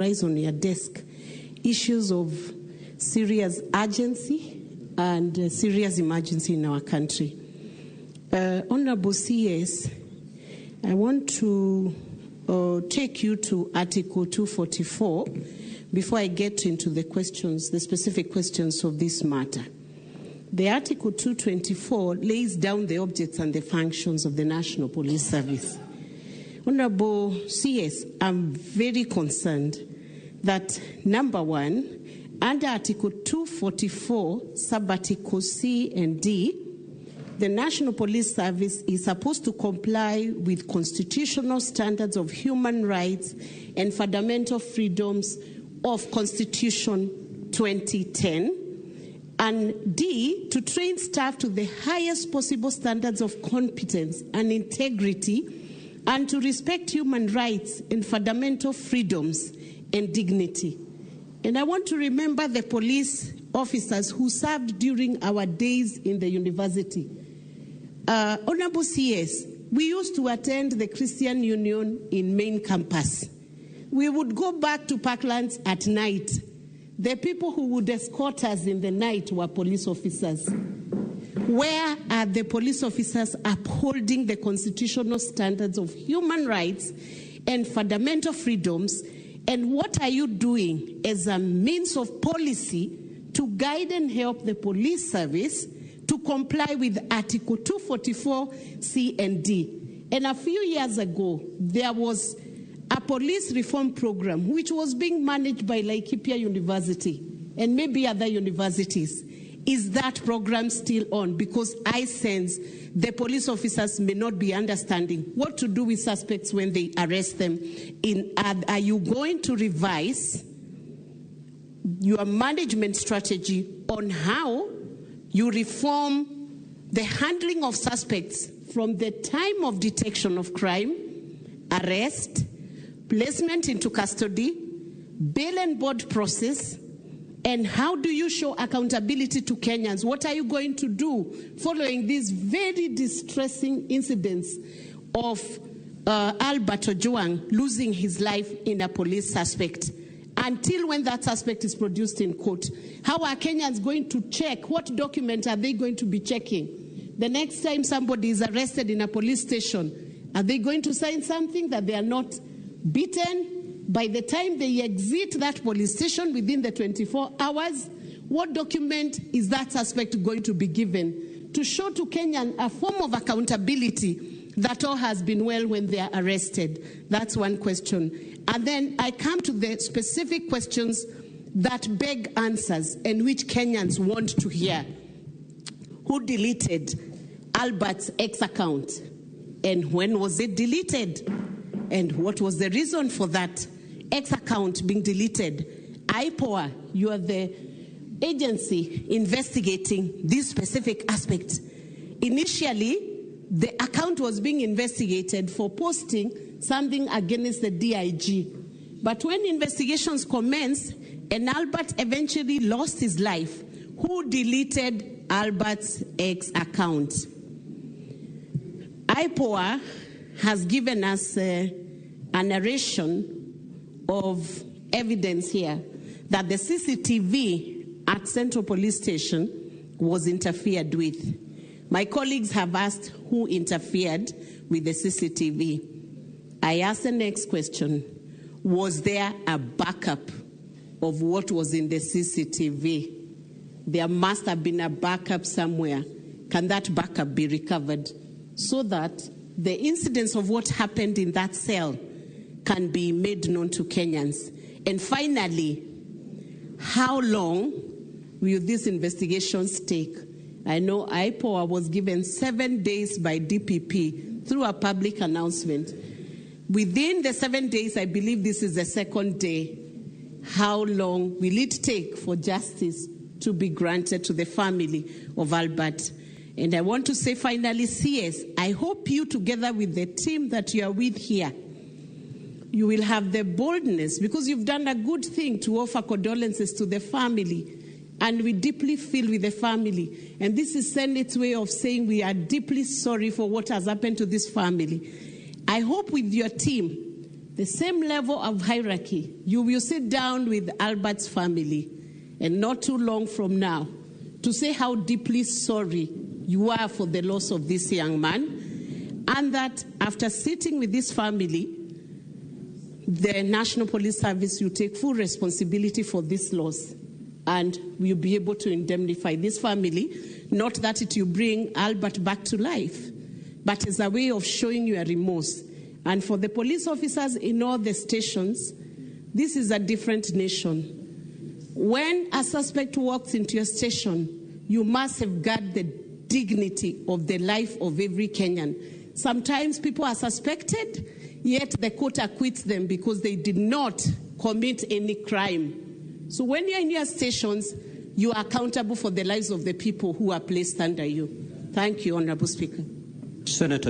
rise on your desk issues of serious urgency and serious emergency in our country. Honorable CS, I want to take you to Article 244 before I get into the questions, the specific questions of this matter. The Article 224 lays down the objects and the functions of the National Police Service. Honorable CS, I'm very concerned that, number one, under Article 244, sub-articles C and D, the National Police Service is supposed to comply with constitutional standards of human rights and fundamental freedoms of Constitution 2010, and D, to train staff to the highest possible standards of competence and integrity, and to respect human rights and fundamental freedoms and dignity. And I want to remember the police officers who served during our days in the university. Honorable CS, we used to attend the Christian Union in main campus. We would go back to Parklands at night. The people who would escort us in the night were police officers. Where are the police officers upholding the constitutional standards of human rights and fundamental freedoms? And what are you doing as a means of policy to guide and help the police service to comply with Article 244 C and D? And a few years ago, there was a police reform program which was being managed by Laikipia University and maybe other universities. Is that program still on? Because I sense the police officers may not be understanding what to do with suspects when they arrest them. Are you going to revise your management strategy on how you reform the handling of suspects from the time of detection of crime, arrest, placement into custody, bail and board process, and how do you show accountability to Kenyans? What are you going to do following these very distressing incidents of Albert Ojwang losing his life in a police suspect? Until when that suspect is produced in court, how are Kenyans going to check? What document are they going to be checking? The next time somebody is arrested in a police station, are they going to sign something that they are not beaten? By the time they exit that police station within the 24 hours, what document is that suspect going to be given to show to Kenyan a form of accountability that all has been well when they are arrested? That's one question. And then I come to the specific questions that beg answers and which Kenyans want to hear. Who deleted Albert's X account? And when was it deleted? And what was the reason for that X account being deleted? IPOA, you are the agency investigating this specific aspect. Initially, the account was being investigated for posting something against the DIG. But when investigations commenced and Albert eventually lost his life, who deleted Albert's X account? IPOA has given us a narration of evidence here that the CCTV at Central Police Station was interfered with. My colleagues have asked who interfered with the CCTV. I ask the next question. Was there a backup of what was in the CCTV? There must have been a backup somewhere. Can that backup be recovered so that the incidents of what happened in that cell can be made known to Kenyans? And finally, how long will these investigations take? I know IPOA was given 7 days by DPP through a public announcement. Within the 7 days, I believe this is the second day. How long will it take for justice to be granted to the family of Albert? And I want to say finally, CS, I hope you, together with the team that you are with here, you will have the boldness, because you've done a good thing, to offer condolences to the family. And we deeply feel with the family. And this is Senate's way of saying we are deeply sorry for what has happened to this family. I hope with your team, the same level of hierarchy. You will sit down with Albert's family, and not too long from now, to say how deeply sorry you are for the loss of this young man, and that after sitting with this family, the National Police Service will take full responsibility for this loss, and will be able to indemnify this family. Not that it will bring Albert back to life, but as a way of showing you a remorse. And for the police officers in all the stations, this is a different nation. When a suspect walks into your station, you must safeguard the dignity of the life of every Kenyan. Sometimes people are suspected, yet the court acquits them because they did not commit any crime. So when you're in your stations, you are accountable for the lives of the people who are placed under you. Thank you, Honorable Speaker. Senator